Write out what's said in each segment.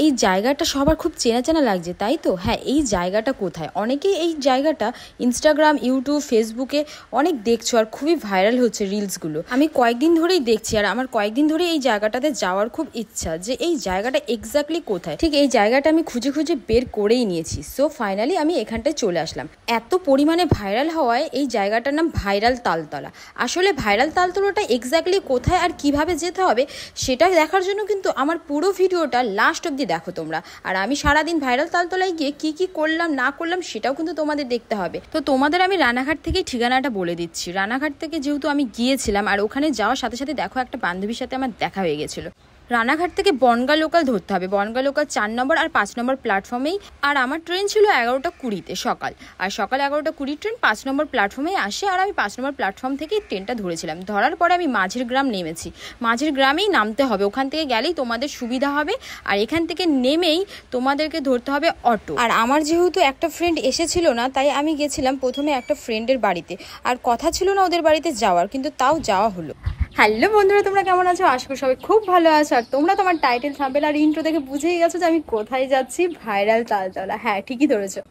এই জায়গাটা সবার খুব চেনা চেনা লাগছে, তাই তো? হ্যাঁ, এই জায়গাটা কোথায়? অনেকেই এই জায়গাটা ইনস্টাগ্রাম, ইউটিউব, ফেসবুকে অনেক দেখছো আর খুবই ভাইরাল হচ্ছে রিলসগুলো। আমি কয়েকদিন ধরেই দেখছি আর আমার কয়েকদিন ধরে এই জায়গাটাতে যাওয়ার খুব ইচ্ছা, যে এই জায়গাটা এক্স্যাক্টলি কোথায়। ঠিক এই জায়গাটা আমি খুঁজে খুঁজে বের করেই নিয়েছি। সো ফাইনালি আমি এখানটায় চলে আসলাম। এত পরিমাণে ভাইরাল হওয়ায় এই জায়গাটার নাম ভাইরাল তালতলা। আসলে ভাইরাল তালতলাটা এক্স্যাক্টলি কোথায় আর কিভাবে যেতে হবে সেটা দেখার জন্য কিন্তু আমার পুরো ভিডিওটা লাস্ট অব্দি দেখো তোমরা। আর আমি সারাদিন ভাইরাল তালতলায় গিয়ে কি করলাম না করলাম সেটাও কিন্তু তোমাদের দেখতে হবে। তো তোমাদের আমি রানাঘাট থেকে ঠিকানাটা বলে দিচ্ছি। রানাঘাট থেকে যেহেতু আমি গিয়েছিলাম আর ওখানে যাওয়ার সাথে সাথে দেখো একটা বান্ধবীর সাথে আমার দেখা হয়ে গেছিলো। রানাঘাট থেকে বনগাঁ লোকাল ধরতে হবে। বনগাঁ লোকাল 4 নম্বর আর 5 নম্বর প্ল্যাটফর্মেই। আর আমার ট্রেন ছিল 11টা 20-তে সকাল। আর সকাল 11টা 20 ট্রেন 5 নম্বর প্ল্যাটফর্মেই আসে। আর আমি 5 নম্বর প্ল্যাটফর্ম থেকেই ট্রেনটা ধরেছিলাম। ধরার পরে আমি মাঝের গ্রাম নেমেছি। মাঝের গ্রামেই নামতে হবে, ওখান থেকে গেলেই তোমাদের সুবিধা হবে। আর এখান থেকে নেমেই তোমাদেরকে ধরতে হবে অটো। আর আমার যেহেতু একটা ফ্রেন্ড এসেছিল না, তাই আমি গেছিলাম প্রথমে একটা ফ্রেন্ডের বাড়িতে। আর কথা ছিল না ওদের বাড়িতে যাওয়ার, কিন্তু তাও যাওয়া হলো। হ্যালো বন্ধুরা, তোমরা কেমন আছো? আশা করি সবাই খুব ভালো আছো। আর তোমরা তোমার টাইটেল, থাম্বনেল আর ইন্ট্রো দেখে বুঝেই গেছো যে আমি কোথায় যাচ্ছি। ভাইরাল তালতলা। হ্যাঁ, ঠিকই ধরেছো।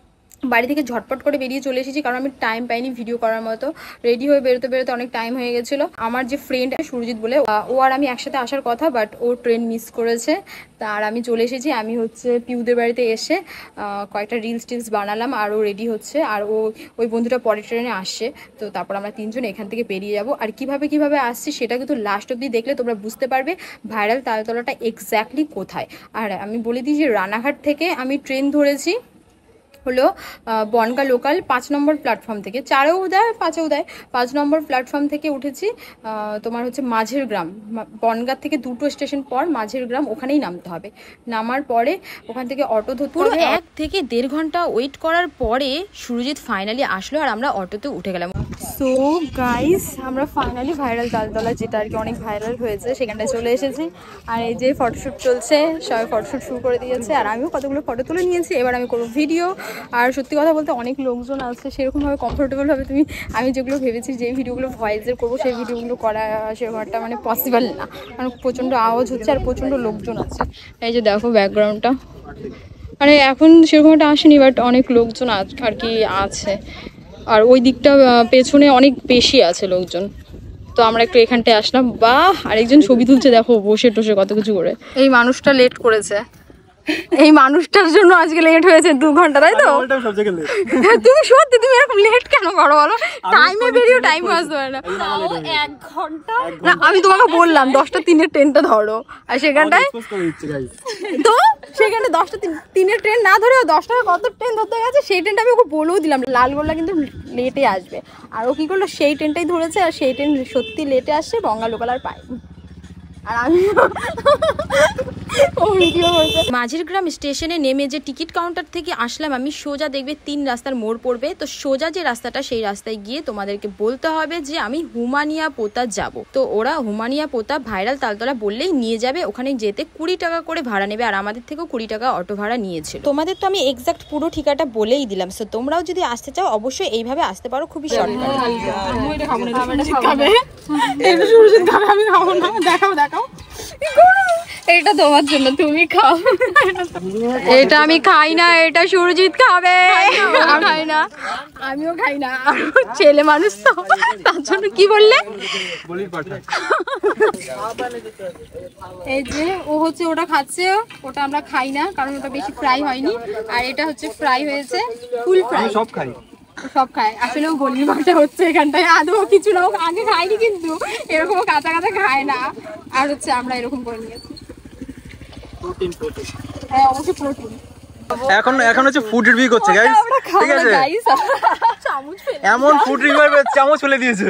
বাড়ি থেকে ঝটপট করে বেরিয়ে চলে এসেছি, কারণ আমি টাইম পাইনি ভিডিও করার মতো। রেডি হয়ে বেরোতে বেরোতে অনেক টাইম হয়ে গেছিলো। আমার যে ফ্রেন্ড সুরজিৎ বলে, ও আর আমি একসাথে আসার কথা, বাট ও ট্রেন মিস করেছে। আর আমি চলে এসেছি। আমি হচ্ছে পিউদের বাড়িতে এসে কয়েকটা রিলস বানালাম আর ও রেডি হচ্ছে। আর ওই বন্ধুটা পরের ট্রেনে আসছে। তো তারপর আমরা 3 জন এখান থেকে বেরিয়ে যাব। আর কিভাবে আসছি সেটা কিন্তু লাস্ট অব্দি দেখলে তোমরা বুঝতে পারবে ভাইরাল তালতলাটা এক্স্যাক্টলি কোথায়। আর আমি বলে দিই যে রানাঘাট থেকে আমি ট্রেন ধরেছি হলো বনগাঁ লোকাল 5 নম্বর প্ল্যাটফর্ম থেকে। 4-এও দেয় 5-এও দেয়। 5 নম্বর প্ল্যাটফর্ম থেকে উঠেছি তোমার হচ্ছে মাঝের গ্রাম। বনগাঁ থেকে 2টো স্টেশন পর মাঝের গ্রাম, ওখানেই নামতে হবে। নামার পরে ওখান থেকে অটো ধরতে হবে। 1 থেকে 1.5 ঘন্টা ওয়েট করার পরে সুরজিৎ ফাইনালি আসলো আর আমরা অটোতে উঠে গেলাম। সো গাইস, আমরা ফাইনালি ভাইরাল তালতলা, যেটা আর কি অনেক ভাইরাল হয়েছে, সেখানটায় চলে এসেছি। আর এই যে ফটোশ্যুট চলছে, সবাই ফটোশ্যুট শুরু করে দিয়েছে। আর আমিও কতগুলো ফটো তুলে নিয়েছি। এবার আমি করবো ভিডিও। আর সত্যি কথা বলতে অনেক লোকজন আছে, সেরকমভাবে কমফোর্টেবলভাবে আমি যেগুলো ভেবেছি যে ভিডিওগুলো ভয়েসের করবো, সেই ভিডিওগুলো করা সেরকমটা মানে পসিবল না, কারণ প্রচণ্ড আওয়াজ হচ্ছে আর প্রচণ্ড লোকজন আছে। এই যে দেখো ব্যাকগ্রাউন্ডটা, মানে এখন সেরকম একটা আসেনি, বাট অনেক লোকজন আর কি আছে। আর ওই দিকটা পেছনে অনেক বেশি আছে লোকজন। তো আমরা একটু এখানটায় আসলাম। বাহ, আরেকজন ছবি তুলছে দেখো, বসে টসে কত কিছু করে। এই মানুষটা লেট করেছে, এই মানুষটার জন্য আজকে লেট হয়েছে 2 ঘন্টা, তাই তো? তুমি সত্যি তুমি এরকম লেট কেন করো বলো? টাইমে বেরিয়েও টাইমে আসতে পারে না। 1 ঘন্টা না, আমি তোমাকে বললাম 10টা 3-এর ট্রেনটা ধরো, আর সেখানটায় তো সেখানে 10টা 3-এর ট্রেন না ধরে 10টা কত ট্রেন ধরতে গেছে, সেই ট্রেনটা আমি ওকে বলেও দিলাম। লালগোলা কিন্তু লেটে আসবে, আর ও কি করলো, সেই ট্রেনটাই ধরেছে। আর সেই ট্রেন সত্যি লেটে আসছে, বনগাঁ লোকাল আর পাইনি। আর আমি মাঝের গ্রাম স্টেশনে নেমে যে টিকিট কাউন্টার থেকে আসলাম আমি, সোজা দেখবে 3 রাস্তার মোড় পড়বে। তো সোজা যে রাস্তাটা, সেই রাস্তায় গিয়ে তোমাদেরকে বলতে হবে যে আমি হুমানিয়া পোতা যাব। তো ওরা হুমানিয়া পোতা ভাইরাল তালতলা বললেই নিয়ে যাবে। ওখানে যেতে 20 টাকা করে ভাড়া নেবে, আর আমাদের থেকেও 20 টাকা অটো ভাড়া নিয়েছিল। তোমাদের তো আমি এক্সাক্ট পুরো ঠিকাটা বলেই দিলাম। সো তোমরাও যদি আসতে চাও অবশ্যই এইভাবে আসতে পারো, খুবই শর্টকাট। এটা তোমার জন্য, তুমি খাও। এটা আমি খাই না, এটা সুরজিৎ খাবে। আমি খাই না, আমিও খাই না, ছেলে মানুষ তো, তার জন্য। কি বললে? এই যে ও হচ্ছে ওটা খাচ্ছে, ওটা আমরা খাই না, কারণ ওটা বেশি ফ্রাই হয়নি। আর এটা হচ্ছে ফ্রাই হয়েছে, ফুল ফ্রাই। সব খায় আসলেও গলির ভাষা হচ্ছে এখানটায়, আদৌ কিছু না। আগে খাইনি কিন্তু এরকম কাঁচা কাঁচা খায় না। আর হচ্ছে আমরা এরকম করে নিয়েছি। হ্যাঁ, অবশ্যই প্রোটিন। এখন হচ্ছে ফুড রিভিউ করছে গাইস, ঠিক আছে? এমন ফুড রিভিউ চামচ ফেলে দিয়েছে।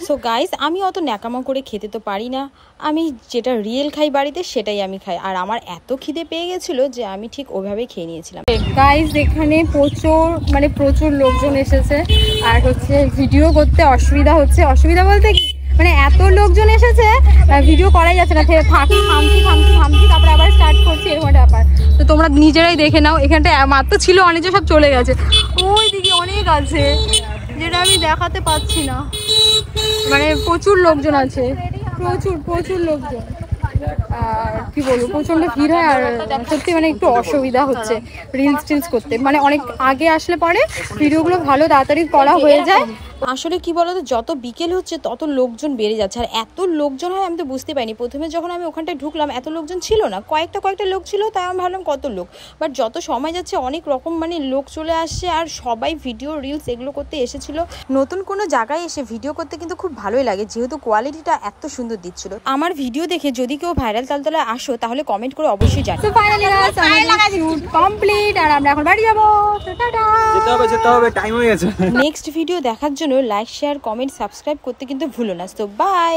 সো গাইস, আমি অত ন্যাকামো করে খেতে তো পারি না। আমি যেটা রিয়েল খাই বাড়িতে, সেটাই আমি খাই। আর আমার এত খিদে পেয়ে গেছিলো যে আমি ঠিক ওইভাবেই খেয়ে নিয়েছিলাম। গাইস, এখানে প্রচুর লোকজন এসেছে। আর হচ্ছে ভিডিও করতে অসুবিধা হচ্ছে। অসুবিধা বলতে কি, মানে এত লোকজন এসেছে, ভিডিও করাই যাচ্ছে না। থামছি, তারপরে আবার স্টার্ট করছি, এরকম একটা ব্যাপার। তো তোমরা নিজেরাই দেখে নাও। এখানটা মাত্র ছিল অনেক, সব চলে গেছে। ওই দিকে অনেক আছে, যেটা আমি দেখাতে পাচ্ছি না। মানে প্রচুর লোকজন আছে, প্রচুর লোকজন। আর কি বলবো, প্রচন্ড ভিড় হয়। আর সত্যি মানে একটু অসুবিধা হচ্ছে রিলস টিলস করতে, মানে অনেক আগে আসলে পরে ভিডিওগুলো ভালো তাড়াতাড়ি করা হয়ে যায়। আসলে কি বলতো, যত বিকেল হচ্ছে তত লোকজন বেড়ে যাচ্ছে, আর এত লোকজন হয় আমি তো বুঝতে পারিনি। প্রথমে যখন আমি ওখানটায় ঢুকলাম এত লোকজন ছিল না, কয়েকটা লোক ছিল, তাই আমি ভাবলাম কত লোক। বাট যত সময় যাচ্ছে অনেক রকম মানে লোক চলে আসছে, আর সবাই ভিডিও রিলস এগুলো করতে এসেছিল। নতুন কোনো জায়গায় এসে ভিডিও করতে কিন্তু খুব ভালোই লাগে, যেহেতু কোয়ালিটিটা এত সুন্দর দিচ্ছিল। আমার ভিডিও দেখে যদি কেউ ভাইরাল তালতলায় আসো তাহলে কমেন্ট করে অবশ্যই জানাও। তো ফাইনালি গাইস আমাদের শুট কমপ্লিট, আর আমরা এখন বাড়ি যাবো। টাটা, যেতে হবে, টাইম হয়ে গেছে। নেক্সট ভিডিও দেখার জন্য লাইক, শেয়ার, কমেন্ট, সাবস্ক্রাইব করতে কিন্তু ভুলো না। তো বাই।